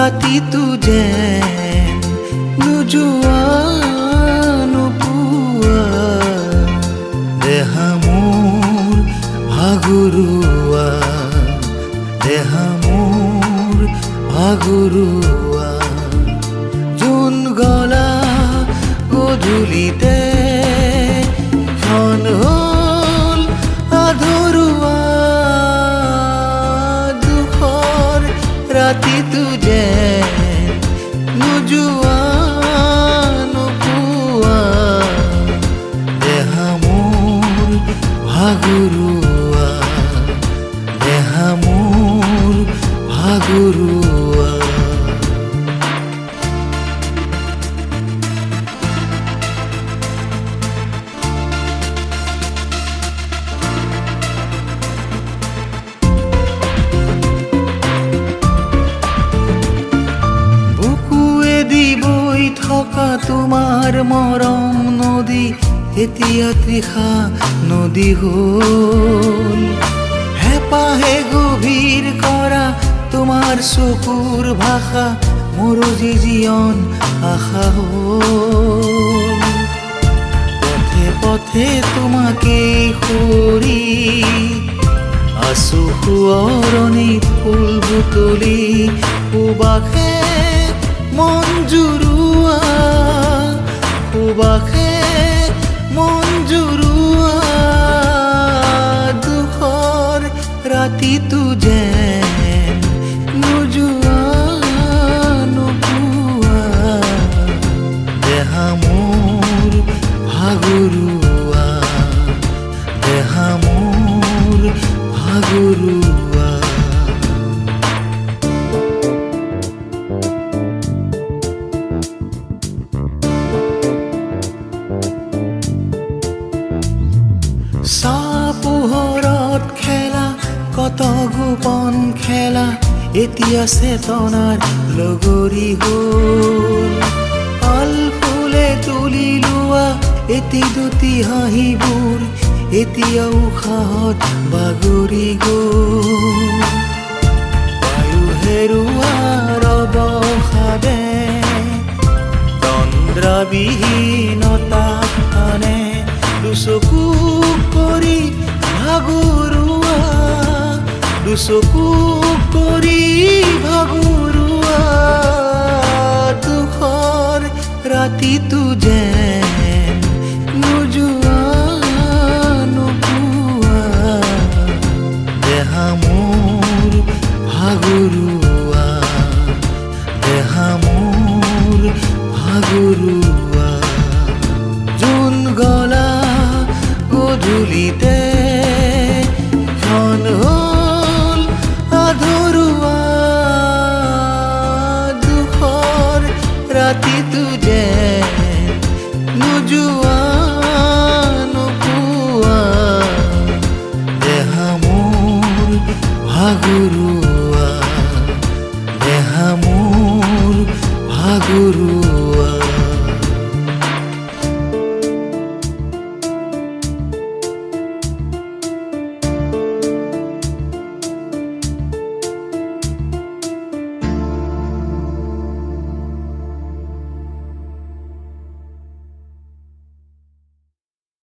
ৰাতিটো যেন নোযোৱা নোপোৱা দেহা মোৰ ভাগৰুৱা দেহা মোৰ ভাগৰুৱা জোন গলা গধূলিতে ক্ষণ হ'ল আধৰুৱা দুখৰ ৰাতিটো যেন নোযোৱা নোপোৱা দেহা মোৰ ভাগৰুৱা দেহা মোৰ ভাগৰুৱা থকা তোমাৰ মৰম নদী এতিয়া তৃষা নদী হ'ল হেঁপাহে গভীৰ কৰা তোমাৰ চকুৰ ভাষা মোৰ জীৱন আশা হ'ল পথে পথে তোমাকেই সৰি আছো সোঁৱৰণিত ফুল বুটলি সুবাসে মন জুৰুৱা সুবাসে মন জুৰুৱা দুখৰ ৰাতিটো যেন নোযোৱা নোপোৱা দেহা মোৰ ভাগৰুৱা দেহা মোৰ ভাগৰুৱা পোহৰত খেলা কত গোপন খেলা এতিয়া চেতনাৰ লগৰী হ'ল পাল ফুলে তুলি লোৱা এটি দুটি হাঁহিবোৰ এতিয়া উশাহত বাগৰি গ'ল বায়ু হেৰুৱাৰ অৱসাদে তন্দ্ৰাবিহীনতা আনে দুচকু কৰি ভাগৰুৱা দুচকু কৰি ভাগৰুৱা দুখৰ ৰাতিটো যেন নোযোৱা নোপোৱা দেহা মোৰ ভাগৰুৱা দেহা মোৰ ভাগৰুৱা জোন গলা গধূলিতে ক্ষণ হ'ল আধৰুৱা দুখৰ ৰাতিটো যেন নোযোৱা